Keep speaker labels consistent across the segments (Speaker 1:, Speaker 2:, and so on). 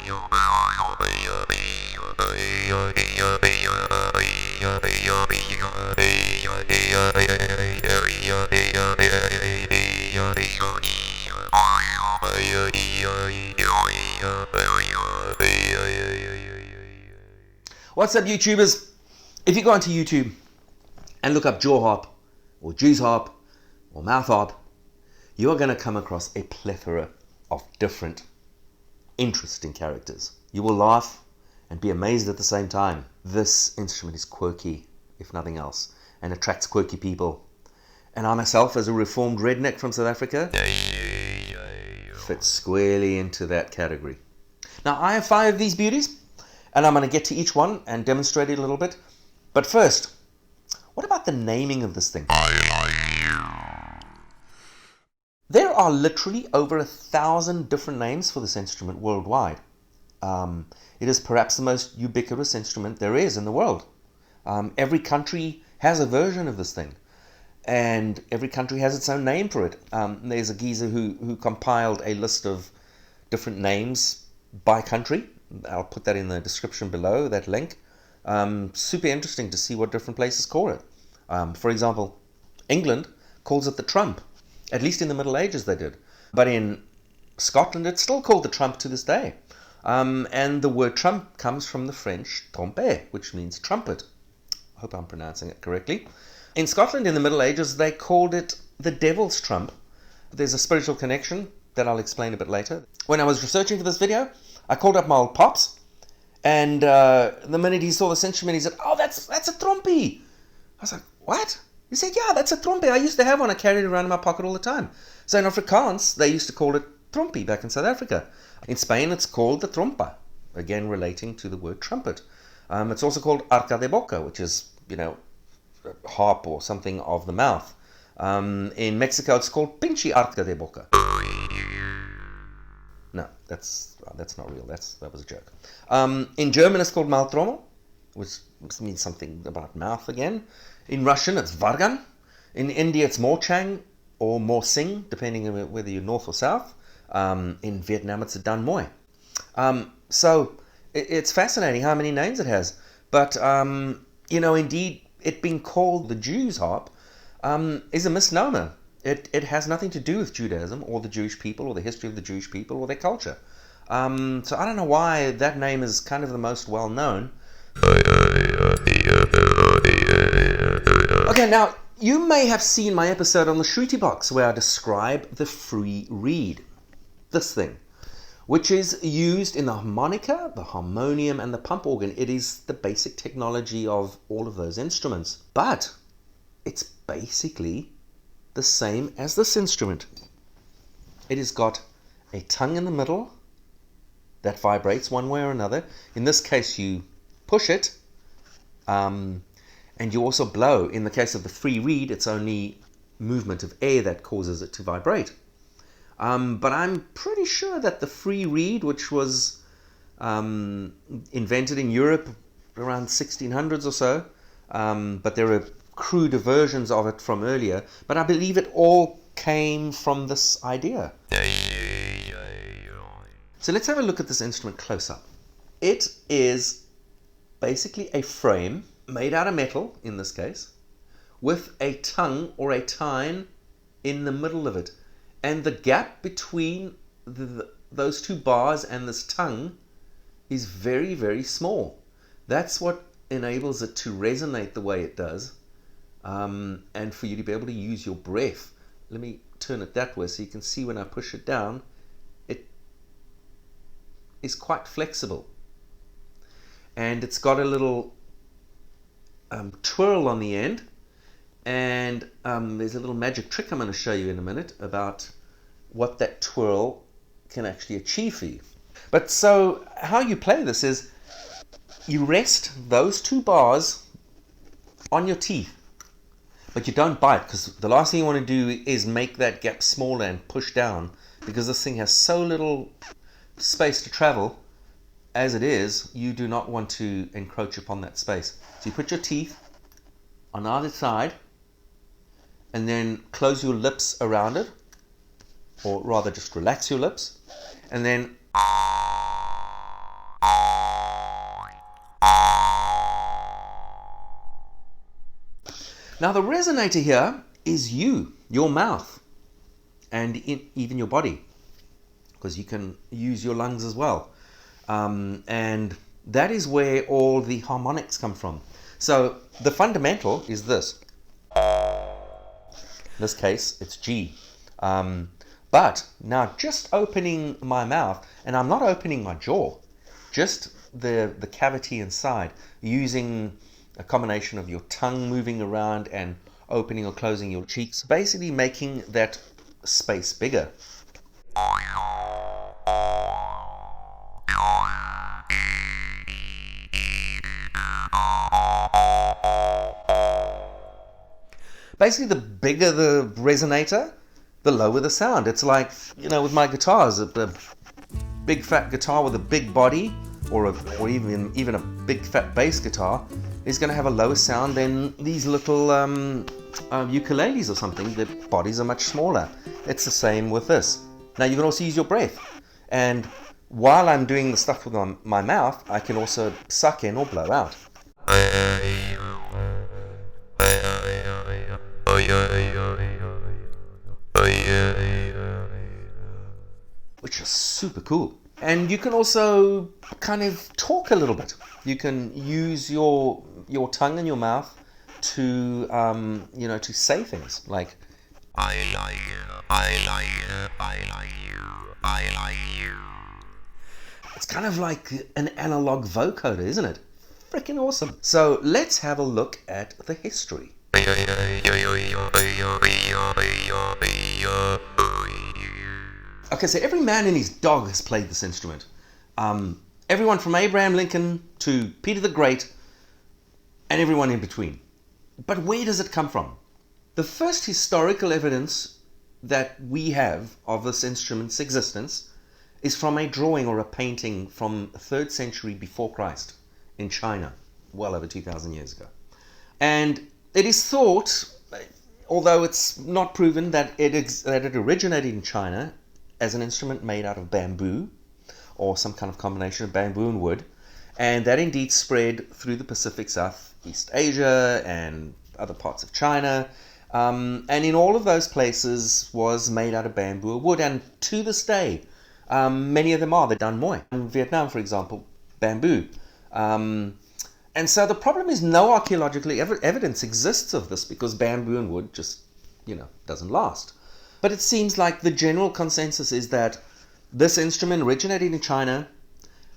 Speaker 1: What's up, YouTubers? If you go onto YouTube and look up jaw harp or Jew's harp or mouth harp, you are going to come across a plethora of different interesting characters. You will laugh and be amazed at the same time. This instrument is quirky, if nothing else, and attracts quirky people. And I myself, as a reformed redneck from South Africa, fit squarely into that category. Now, I have 5 of these beauties, and I'm going to get to each one and demonstrate it a little bit. But first, what about the naming of this thing? There are literally over 1,000 different names for this instrument worldwide. It is perhaps the most ubiquitous instrument there is in the world. Every country has a version of this thing, and every country has its own name for it. There's a geezer who compiled a list of different names by country. I'll put that in the description below, that link. Super interesting to see what different places call it. For example, England calls it the trump. At least in the Middle Ages they did. But in Scotland it's still called the trump to this day. And the word trump comes from the French trompe, which means trumpet. I hope I'm pronouncing it correctly. In Scotland in the Middle Ages they called it the devil's trump. There's a spiritual connection that I'll explain a bit later. When I was researching for this video, I called up my old pops, and the minute he saw this instrument, he said, "Oh, that's a trompie." I was like, "What?" He said, "Yeah, that's a trompie. I used to have one. I carried it around in my pocket all the time." So in Afrikaans, they used to call it trompie back in South Africa. In Spain, it's called the trompa, again relating to the word trumpet. It's also called arca de boca, which is, harp or something of the mouth. In Mexico, it's called pinche arca de boca. No, that's not real. That was a joke. In German, it's called Maltrommel, which means something about mouth again. In Russian, it's vargan. In India, it's morchang or morsing, depending on whether you're north or south. In Vietnam, it's a dan moi. So it's fascinating how many names it has. But indeed, it being called the Jew's harp is a misnomer. It has nothing to do with Judaism or the Jewish people or the history of the Jewish people or their culture. So I don't know why that name is kind of the most well known. Okay, now you may have seen my episode on the Shruti box where I describe the free reed, this thing, which is used in the harmonica, the harmonium, and the pump organ. It is the basic technology of all of those instruments, but it's basically the same as this instrument. It has got a tongue in the middle that vibrates one way or another. In this case, you push it, and you also blow. In the case of the free reed, it's only movement of air that causes it to vibrate. But I'm pretty sure that the free reed, which was invented in Europe around 1600s or so, but there are cruder versions of it from earlier, but I believe it all came from this idea. So let's have a look at this instrument close up. It is basically a frame made out of metal, in this case, with a tongue or a tine in the middle of it. And the gap between those two bars and this tongue is very, very small. That's what enables it to resonate the way it does. And for you to be able to use your breath. Let me turn it that way so you can see when I push it down, it is quite flexible. And it's got a little twirl on the end, and there's a little magic trick I'm going to show you in a minute about what that twirl can actually achieve for you. But so how you play this is you rest those two bars on your teeth. But you don't bite, because the last thing you want to do is make that gap smaller and push down, because this thing has so little space to travel as it is. You do not want to encroach upon that space. So you put your teeth on either side and then close your lips around it, or rather just relax your lips, and then Now the resonator here is your mouth, and even your body, because you can use your lungs as well. And that is where all the harmonics come from. So the fundamental is this. In this case, it's G. But now just opening my mouth, and I'm not opening my jaw, just the cavity inside, using a combination of your tongue moving around and opening or closing your cheeks, basically making that space bigger. Basically, the bigger the resonator, the lower the sound. It's like, with my guitars, a big fat guitar with a big body, or even a big fat bass guitar, is going to have a lower sound than these little ukuleles or something. The bodies are much smaller. It's the same with this. Now you can also use your breath, and while I'm doing the stuff with my mouth, I can also suck in or blow out, which is super cool. And you can also kind of talk a little bit. You can use your tongue and your mouth to to say things like I like you, I like you, I like you, I like you. It's kind of like an analog vocoder, isn't it? Freaking awesome. So let's have a look at the history. Okay, so every man and his dog has played this instrument. Everyone from Abraham Lincoln to Peter the Great, and everyone in between. But where does it come from? The first historical evidence that we have of this instrument's existence is from a drawing or a painting from the 3rd century before Christ in China, well over 2,000 years ago. And it is thought, although it's not proven, that it originated in China as an instrument made out of bamboo, or some kind of combination of bamboo and wood, and that indeed spread through the Pacific, Southeast Asia, and other parts of China, and in all of those places was made out of bamboo or wood, and to this day, many of them are. They're done moi. In Vietnam, for example, bamboo. And so the problem is no archaeological evidence exists of this, because bamboo and wood just, doesn't last. But it seems like the general consensus is that this instrument originated in China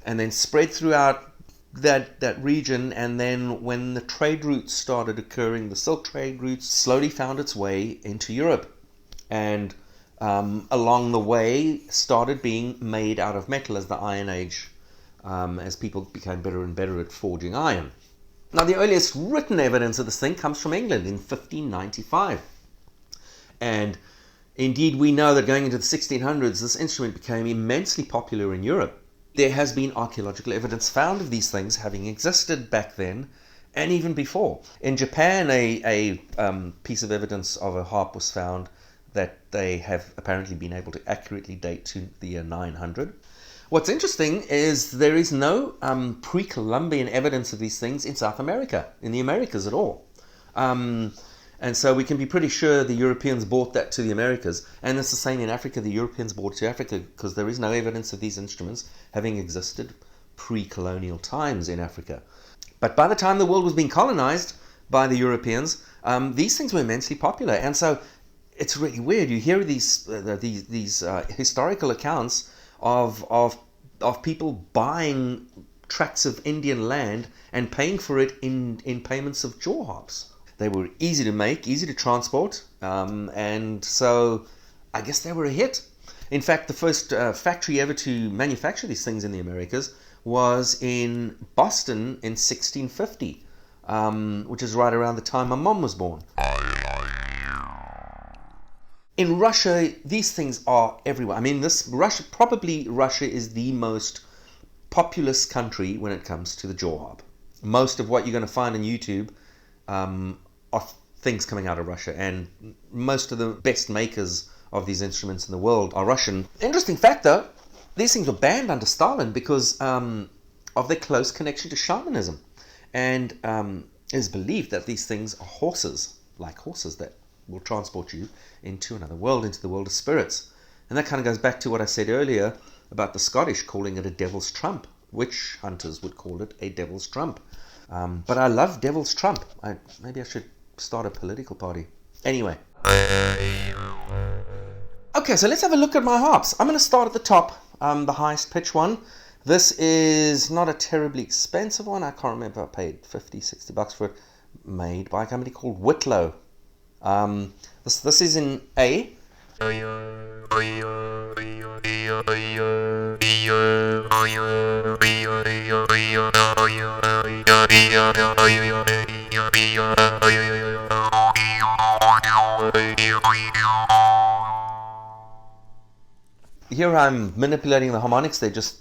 Speaker 1: and then spread throughout that region, and then when the trade routes started occurring, the Silk trade routes slowly found its way into Europe, and along the way started being made out of metal as the Iron Age, as people became better and better at forging iron. Now the earliest written evidence of this thing comes from England in 1595, and indeed we know that going into the 1600s this instrument became immensely popular in Europe. There has been archaeological evidence found of these things having existed back then and even before. In Japan, a piece of evidence of a harp was found that they have apparently been able to accurately date to the year 900. What's interesting is there is no pre-Columbian evidence of these things in South America, in the Americas at all. And so we can be pretty sure the Europeans brought that to the Americas. And it's the same in Africa. The Europeans brought it to Africa, because there is no evidence of these instruments having existed pre-colonial times in Africa. But by the time the world was being colonized by the Europeans, these things were immensely popular. And so it's really weird. You hear these historical accounts of people buying tracts of Indian land and paying for it in payments of jaw harps. They were easy to make, easy to transport, and so I guess they were a hit. In fact, the first factory ever to manufacture these things in the Americas was in Boston in 1650, which is right around the time my mom was born. In Russia, these things are everywhere. I mean, Russia is the most populous country when it comes to the jaw harp. Most of what you're going to find on YouTube are things coming out of Russia, and most of the best makers of these instruments in the world are Russian. Interesting fact though, these things were banned under Stalin because of their close connection to shamanism, and it is believed that these things are horses. like horses that will transport you into another world, into the world of spirits. And that kind of goes back to what I said earlier about the Scottish calling it a devil's trump. Witch hunters would call it a devil's trump. But I love devil's trump. Maybe I should start a political party. Anyway. Okay, so let's have a look at my harps. I'm going to start at the top, the highest pitch one. This is not a terribly expensive one. I can't remember. I paid 50, 60 bucks for it. Made by a company called Whitlow. This is in A. Here I'm manipulating the harmonics. They're just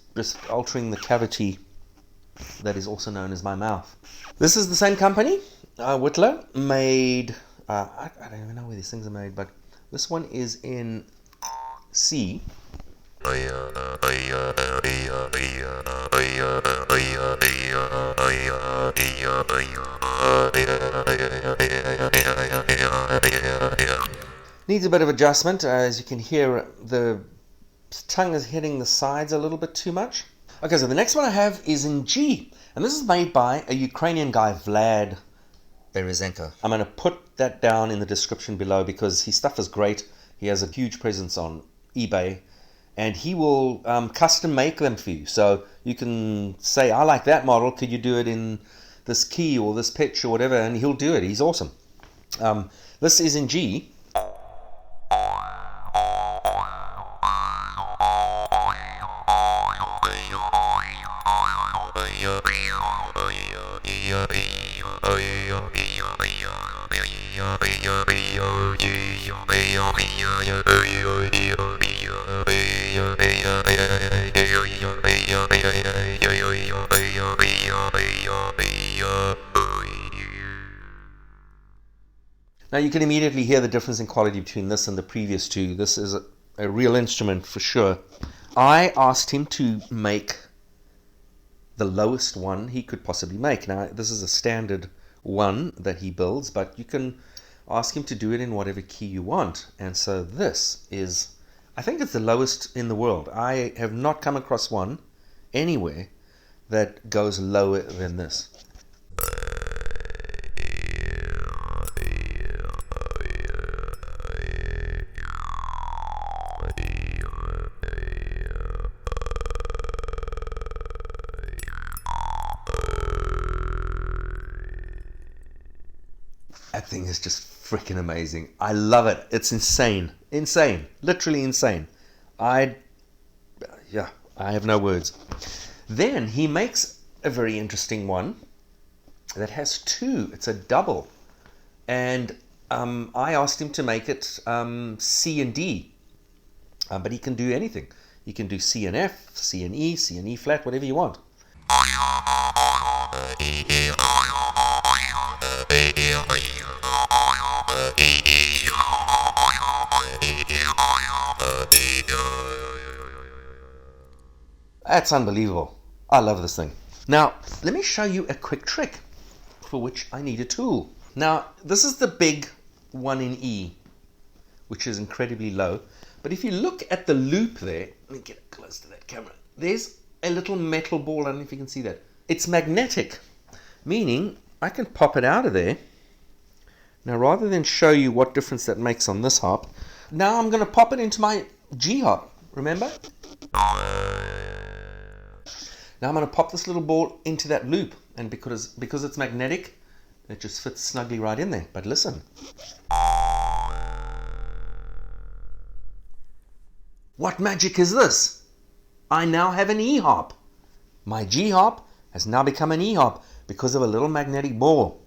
Speaker 1: altering the cavity that is also known as my mouth. This is the same company, Whitlow, made, I don't even know where these things are made, but this one is in C. Needs a bit of adjustment. As you can hear, the tongue is hitting the sides a little bit too much. Okay, so the next one I have is in G, and this is made by a Ukrainian guy, Vlad Berezenko. I'm going to put that down in the description below because his stuff is great. He has a huge presence on eBay, and he will custom make them for you. So you can say, I like that model, could you do it in this key or this pitch or whatever, and he'll do it. He's awesome. This is in G. Now you can immediately hear the difference in quality between this and the previous two. This is a real instrument for sure. I asked him to make the lowest one he could possibly make. Now this is a standard one that he builds, but you can ask him to do it in whatever key you want. And so this is, I think it's the lowest in the world. I have not come across one anywhere that goes lower than this. That thing is just freaking amazing. I love it. It's insane. Insane. Literally insane. I have no words. Then he makes a very interesting one that has two. It's a double. And I asked him to make it C and D. But he can do anything. You can do C and F, C and E flat, whatever you want. That's unbelievable. I love this thing. Now, let me show you a quick trick for which I need a tool. Now, this is the big one in E, which is incredibly low. But if you look at the loop there, let me get close to that camera. There's a little metal ball. I don't know if you can see that. It's magnetic, meaning I can pop it out of there. Now, rather than show you what difference that makes on this harp, now I'm going to pop it into my G harp. Remember? Now I'm going to pop this little ball into that loop, and because it's magnetic, it just fits snugly right in there. But listen. What magic is this? I now have an E harp. My G harp has now become an E harp because of a little magnetic ball.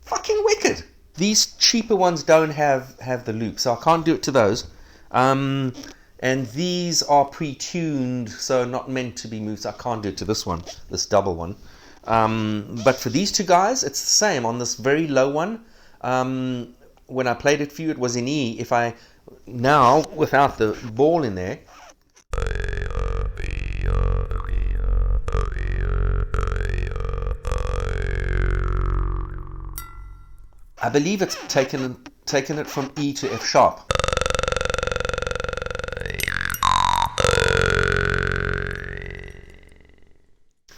Speaker 1: Fucking wicked. These cheaper ones don't have the loop, so I can't do it to those. And these are pre-tuned, so not meant to be moved. So I can't do it to this one, this double one. But for these two guys, it's the same. On this very low one, when I played it for you, it was in E. If I now, without the ball in there, I believe it's taken it from E to F sharp.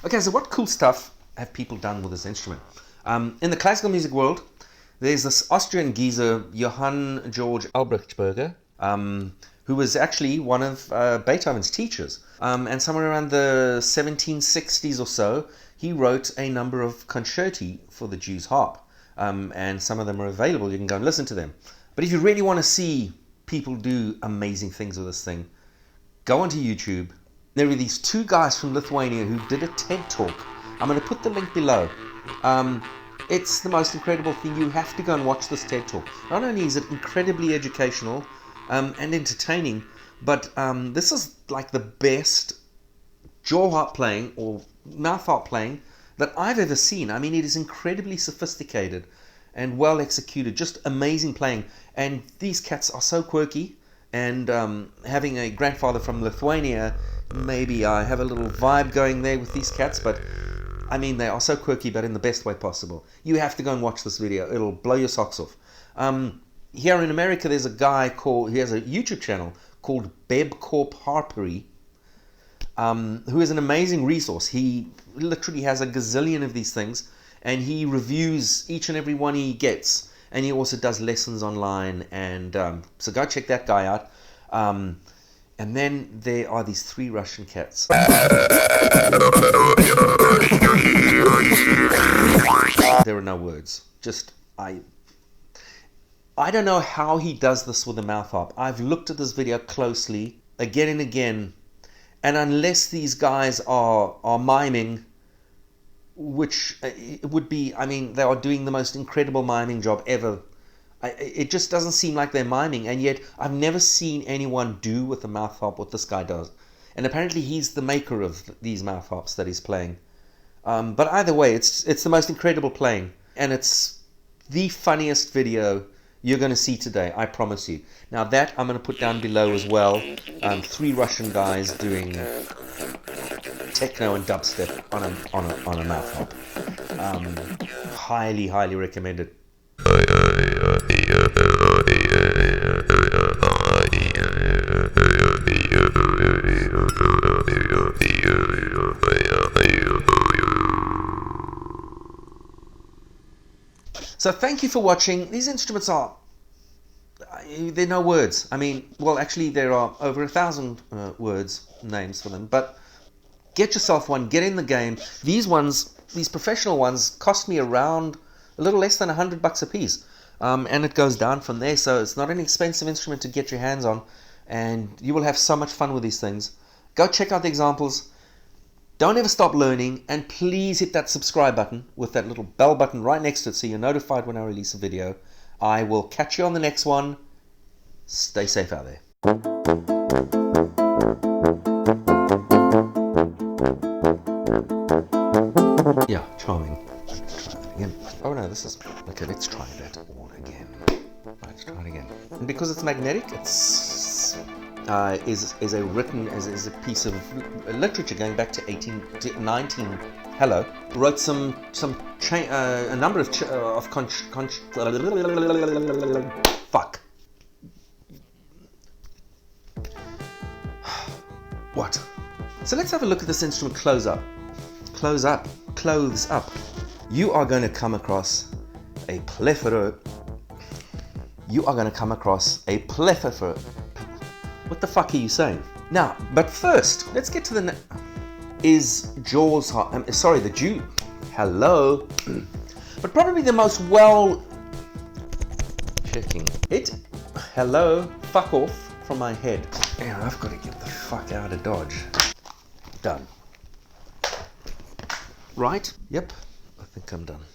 Speaker 1: Okay, so what cool stuff have people done with this instrument? In the classical music world, there's this Austrian geezer, Johann Georg Albrechtsberger, who was actually one of Beethoven's teachers. And somewhere around the 1760s or so, he wrote a number of concerti for the Jew's harp. And some of them are available. You can go and listen to them. But if you really want to see people do amazing things with this thing, go onto YouTube. There are these two guys from Lithuania who did a TED Talk. I'm going to put the link below. It's the most incredible thing. You have to go and watch this TED Talk. Not only is it incredibly educational and entertaining, but this is like the best jaw harp playing or mouth harp playing that I've ever seen. I mean, it is incredibly sophisticated and well executed, just amazing playing. And these cats are so quirky. And having a grandfather from Lithuania, maybe I have a little vibe going there with these cats, but I mean, they are so quirky, but in the best way possible. You have to go and watch this video. It'll blow your socks off. Here in America, there's a guy he has a YouTube channel called Bebcorp Harpery, who is an amazing resource. He literally has a gazillion of these things, and he reviews each and every one he gets. And he also does lessons online, and so go check that guy out. And then there are these three Russian cats. There are no words. Just, I don't know how he does this with a mouth harp. I've looked at this video closely, again and again, and unless these guys are miming, which it would be, I mean, they are doing the most incredible miming job ever. It just doesn't seem like they're miming, and yet I've never seen anyone do with a mouth harp what this guy does. And apparently he's the maker of these mouth harps that he's playing. But either way, it's the most incredible playing, and it's the funniest video you're going to see today, I promise you. Now that I'm going to put down below as well. Three Russian guys doing techno and dubstep on a mouth harp. Highly recommended. So thank you for watching. These instruments there are no words. I mean, well, actually there are over 1,000 names for them, but get yourself one, get in the game. These professional ones cost me around a little less than $100 a piece. And it goes down from there, so it's not an expensive instrument to get your hands on, and you will have so much fun with these things. Go check out the examples. Don't ever stop learning, and please hit that subscribe button with that little bell button right next to it so you're notified when I release a video. I will catch you on the next one. Stay safe out there. Yeah, charming. Try that again. Oh no, this is... Okay, let's try that all again. Let's try it again. And because it's magnetic, it's is a piece of literature going back to 19. Hello, wrote a number of fuck. What? So let's have a look at this instrument close up. Close up. Clothes up. You are going to come across a plethora. What the fuck are you saying? Now, but first, let's get to the... Is Jaws... sorry, the Jew... Hello? But probably the most well... Checking it. Hello? Fuck off from my head. Yeah, I've got to get the fuck out of Dodge. Done. Right? Yep. I think I'm done.